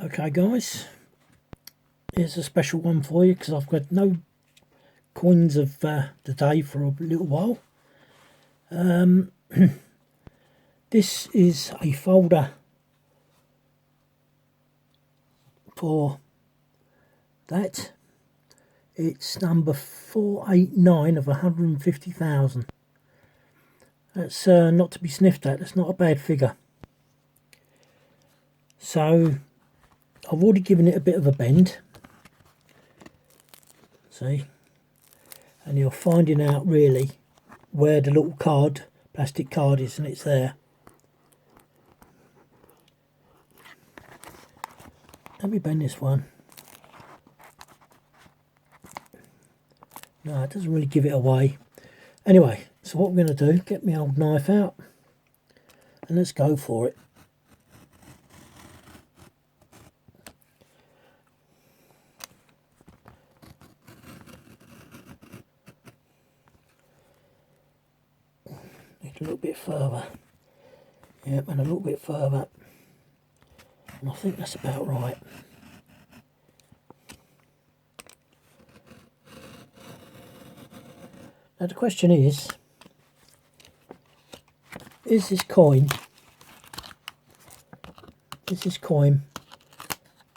Okay guys, here's a special one for you because I've got no coins of the day for a little while. This is a folder for that. It's number 489 of 150,000. That's not to be sniffed at. That's not a bad figure. So I've already given it a bit of a bend. See? And you're finding out really where the little card, plastic card is, and it's there. Let me bend this one. No, it doesn't really give it away. Anyway, so what we're going to do, get my old knife out and let's go for it. Need a little bit further. Yep, and a little bit further. And I think that's about right. Now the question is this coin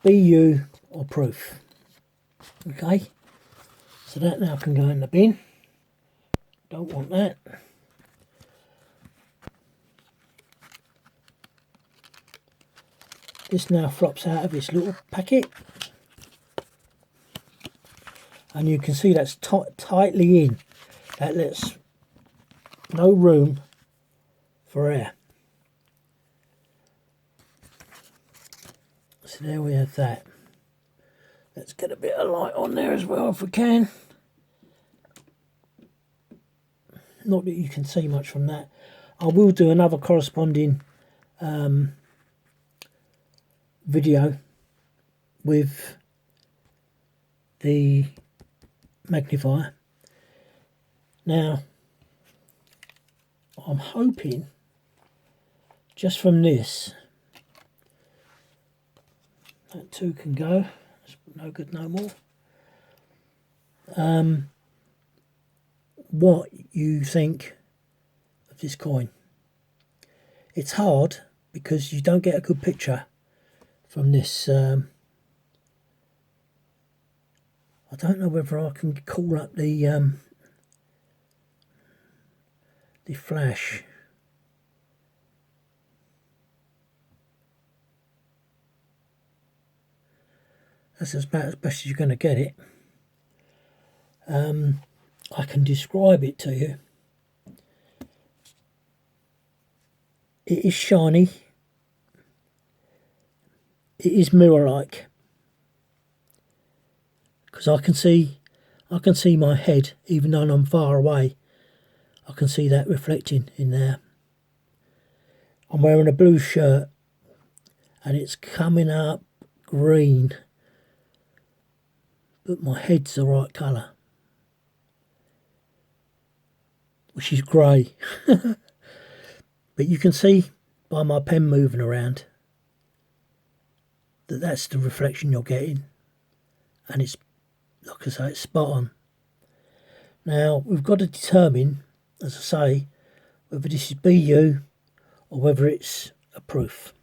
BU or proof? Okay, so that now can go in the bin. Don't want that. This now flops out of its little packet, and you can see that's tightly in. That lets no room for air. So there we have that. Let's get a bit of light on there as well if we can. Not that you can see much from that. I will do another corresponding video with the magnifier. Now, I'm hoping just from this, that two can go, it's no good no more. What you think of this coin. It's hard because you don't get a good picture from this. I don't know whether I can call up the flash. That's about as best as you're going to get it. I can describe it to you. It is shiny. It is mirror-like, because I can see my head even though I'm far away. I can see that reflecting in there. I'm wearing a blue shirt and it's coming up green, but my head's the right colour, which is grey. But you can see by my pen moving around that that's the reflection you're getting, and it's, like I say, it's spot on. Now we've got to determine, as I say, whether this is BU or whether it's a proof.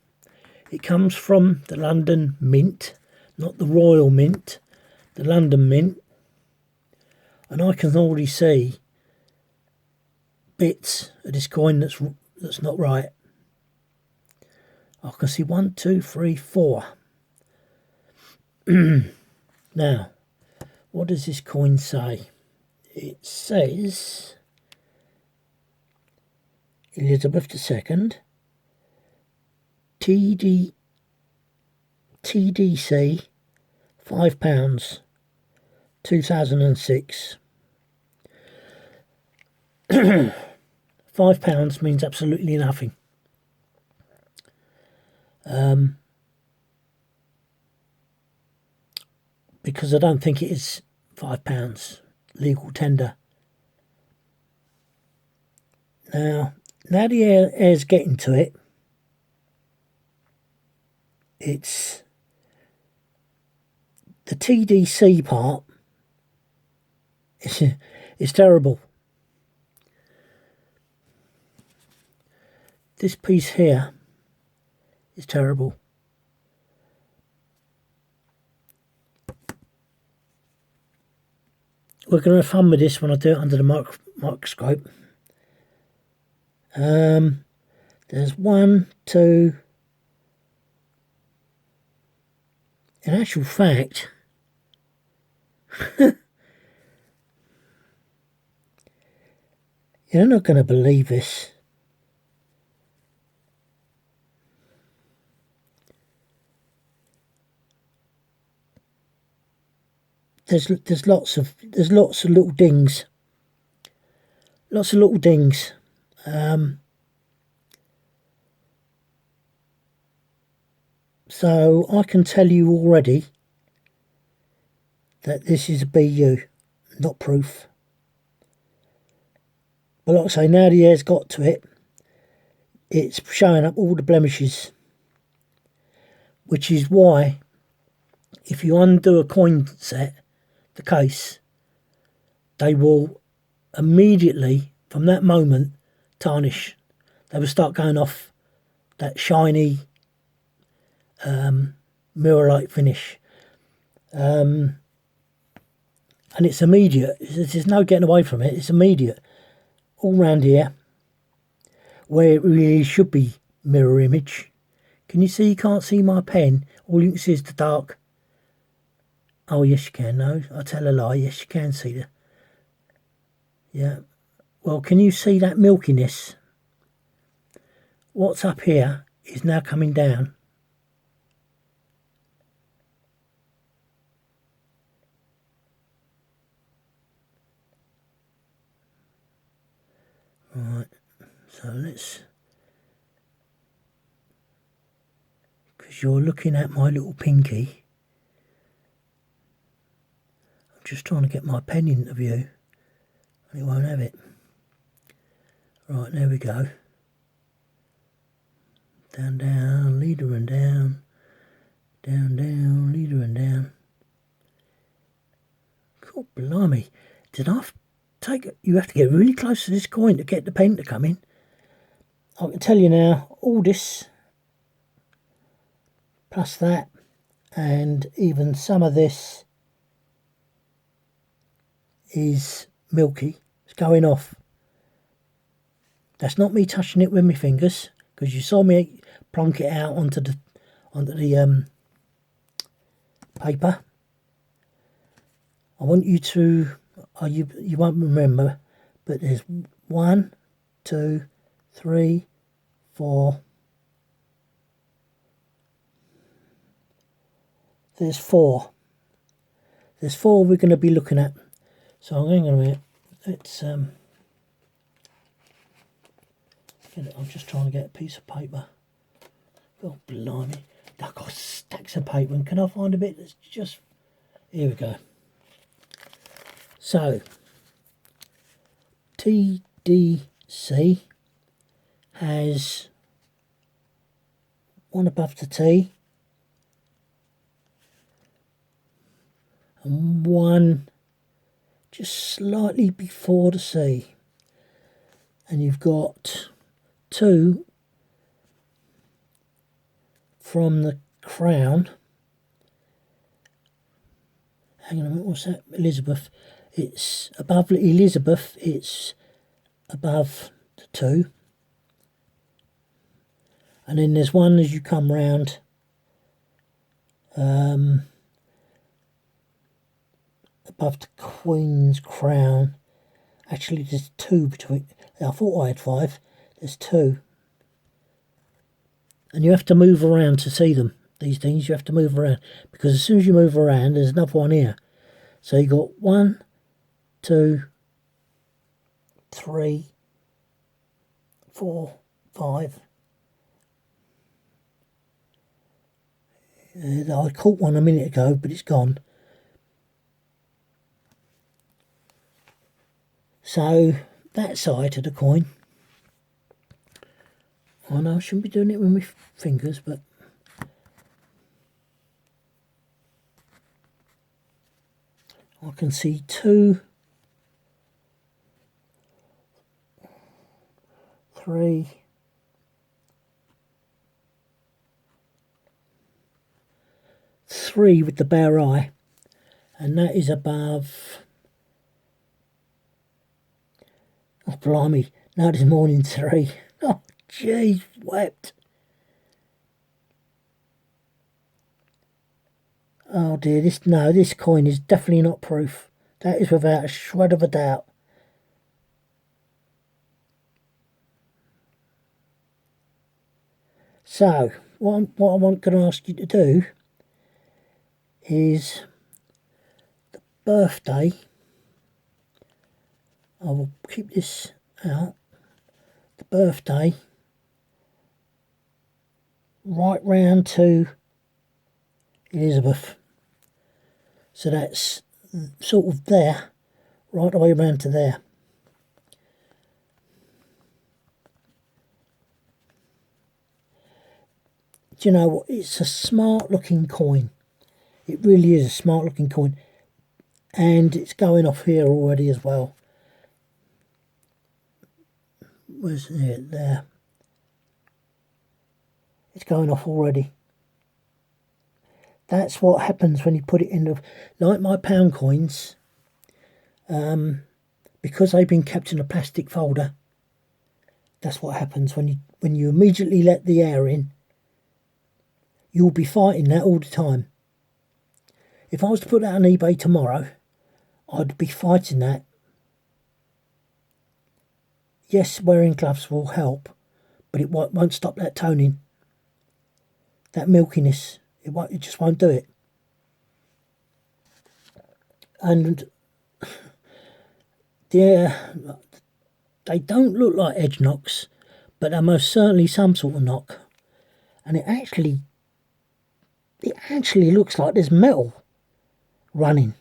It comes from the London Mint, not the Royal Mint, the London Mint, and I can already see bits of this coin that's not right. I can see 1, 2, 3, 4. Now, what does this coin say? It says Elizabeth II, TDC, £5, 2006. £5 means absolutely nothing. Because I don't think it is £5 legal tender. Now the air's getting to it. It's the TDC part is terrible. This piece here is terrible. We're going to have fun with this when I do it under the microscope. There's 1, 2. In actual fact, you're not going to believe this. There's lots of little dings. Lots of little dings. So I can tell you already that this is a BU, not proof. But like I say, now the air's got to it, it's showing up all the blemishes. Which is why, if you undo a coin set, the case, they will immediately, from that moment, tarnish. They will start going off that shiny mirror-like finish. And it's immediate. There's no getting away from it. It's immediate. All round here, where it really should be mirror image. Can you see? You can't see my pen. All you can see is the dark. Oh, yes, you can. No, I tell a lie. Yes, you can see the... Yeah. Well, can you see that milkiness? What's up here is now coming down. Right. So let's... Because you're looking at my little pinky. Just trying to get my pen into view and it won't have it. Right, there we go. Down, down, leader and down. Down, down, leader and down. God blimey. Did I take it? You have to get really close to this coin to get the pen to come in. I can tell you now, all this, plus that, and even some of this is milky. It's going off. That's not me touching it with my fingers, because you saw me plonk it out onto the paper. I want you to, you won't remember, but there's 1, 2, 3, 4. There's 4. There's 4 we're going to be looking at. So I'm going to, let's I'm just trying to get a piece of paper. Oh blimey, I've got stacks of paper, and can I find a bit that's just, here we go. So TDC has 1 above the T and 1 just slightly before the C, and you've got 2 from the crown. Hang on a minute, what's that? Elizabeth. It's above Elizabeth, it's above the 2. And then there's 1 as you come round. Above the Queen's crown. Actually, there's 2 between. I thought I had 5. There's 2. And you have to move around to see them. These things, you have to move around. Because as soon as you move around, there's another one here. So you got 1, 2, 3, 4, 5. I caught one a minute ago, but it's gone. So that side of the coin, I know I shouldn't be doing it with my fingers, but I can see 2, 3, 3 with the bare eye, and that is above. Oh blimey, now this morning 3. Oh jeez, wept. Oh dear, this coin is definitely not proof. That is without a shred of a doubt. So, what I'm going to ask you to do is the birthday. I will keep this out. The birthday right round to Elizabeth. So that's sort of there, right the way round to there. Do you know what? It's a smart looking coin. It really is a smart looking coin. And it's going off here already as well. Where's it? There. It's going off already. That's what happens when you put it in the, like my pound coins, because they've been kept in a plastic folder. That's what happens when you immediately let the air in. You'll be fighting that all the time. If I was to put that on eBay tomorrow, I'd be fighting that. Yes, wearing gloves will help, but it won't stop that toning, that milkiness. It just won't do it. And they don't look like edge knocks, but they're most certainly some sort of knock. And it actually looks like there's metal running.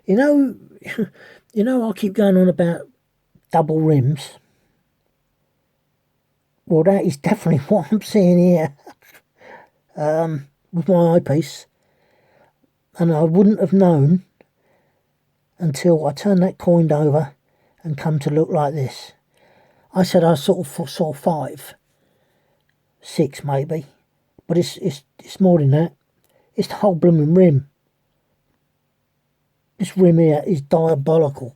You know, I keep going on about double rims. Well, that is definitely what I'm seeing here with my eyepiece. And I wouldn't have known until I turned that coin over and come to look like this. I said I sort of saw 5, 6 maybe, but it's more than that. It's the whole blooming rim. This rim here is diabolical.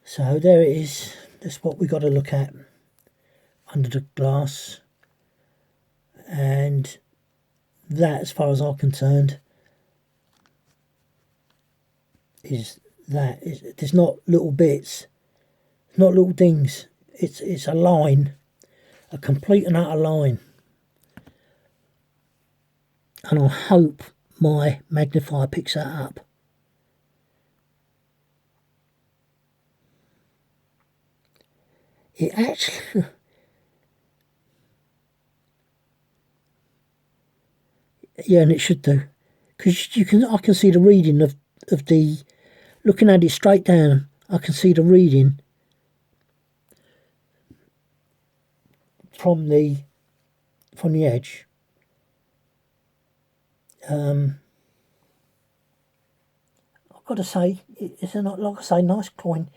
So there it is. That's what we got to look at under the glass. And that, as far as I'm concerned, there's not little bits, not little dings. It's a line, a complete and utter line. And I hope my magnifier picks that up. It actually yeah, and it should do, because I can see the reading of the, looking at it straight down, I can see the reading from the edge. I've got to say, it's not, like I say, nice coin.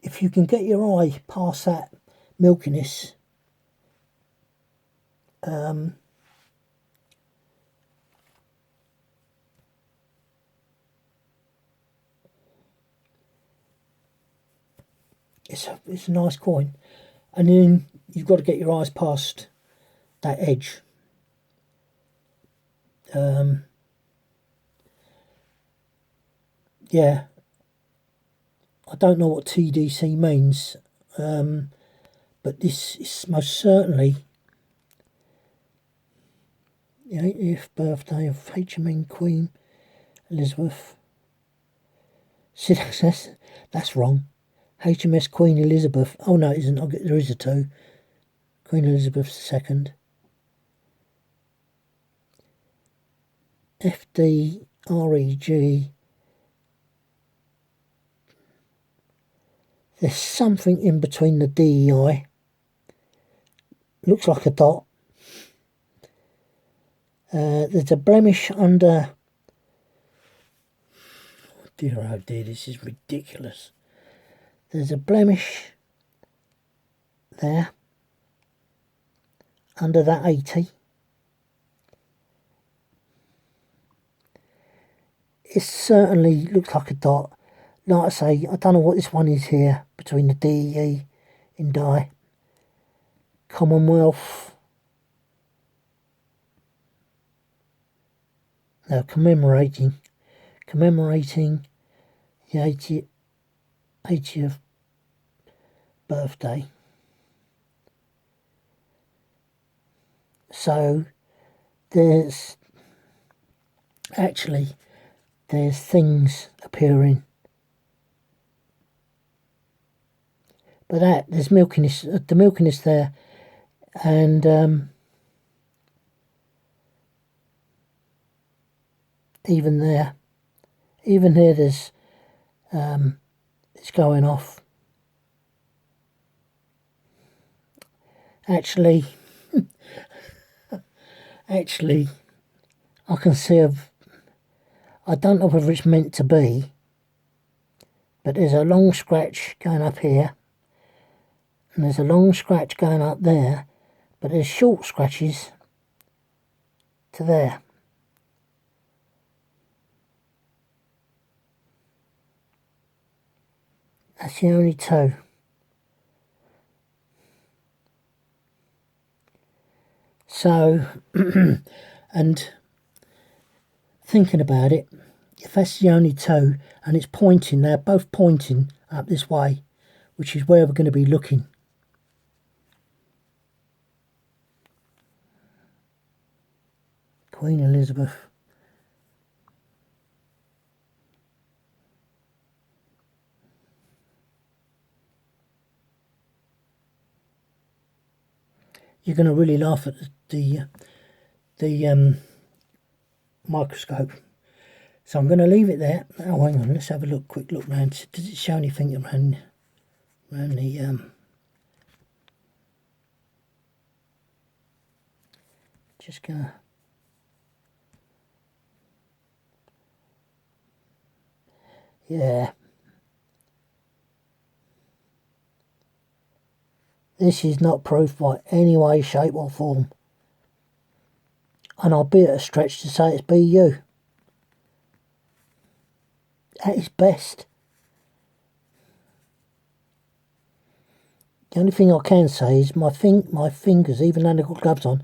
If you can get your eye past that milkiness, it's a nice coin. And then you've got to get your eyes past that edge. Yeah, I don't know what TDC means, but this is most certainly the 80th birthday of HMN Queen Elizabeth. See, that's wrong. HMS Queen Elizabeth. Oh no, it isn't. There is a 2. Queen Elizabeth II. FDREG There's something in between the DEI. Looks like a dot. There's a blemish under... oh dear, this is ridiculous. There's a blemish there under that 80. It certainly looks like a dot. Like I say, I don't know what this one is here between the DE in die. Commonwealth. Now commemorating the 80th birthday. So there's things appearing, but there's milkiness, the milkiness there, and even here there's it's going off. Actually I can see I don't know whether it's meant to be, but there's a long scratch going up here, and there's a long scratch going up there, but there's short scratches to there. That's the only two. So, and thinking about it, if that's the only two, and it's pointing, they're both pointing up this way, which is where we're going to be looking. Queen Elizabeth. You're going to really laugh at the microscope. So I'm going to leave it there. Oh, hang on, let's have a quick look round. Does it show anything around the just gonna... yeah. This is not proof by any way, shape or form. And I'll be at a stretch to say it's BU. At its best. The only thing I can say is my fingers, even though they've got gloves on,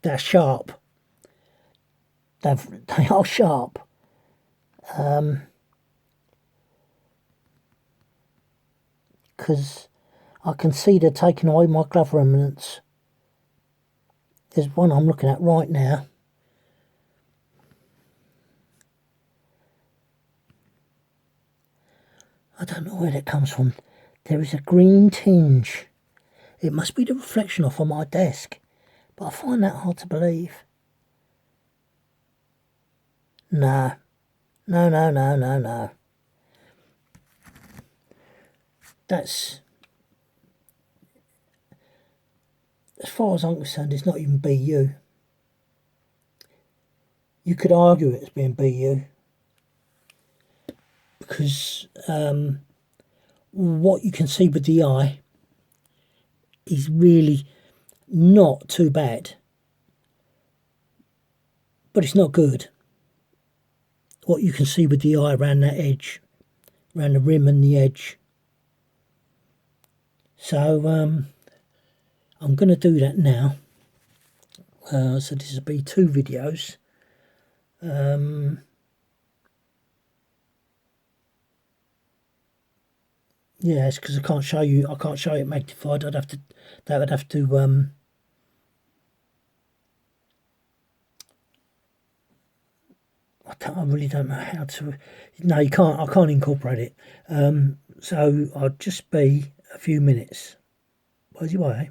they're sharp. They are sharp. Because I can see they're taking away my glove remnants. There's one I'm looking at right now. I don't know where that comes from. There is a green tinge. It must be the reflection off on my desk, but I find that hard to believe. No. That's, as far as I'm concerned, it's not even BU. You could argue it's being BU because what you can see with the eye is really not too bad, but it's not good. What you can see with the eye around that edge, around the rim and the edge. So I'm going to do that now. So this will be 2 videos. Yeah, it's because I can't show you it magnified. That would have to I really don't know how to. No, I can't incorporate it. So I'll just be a few minutes. Where's your way?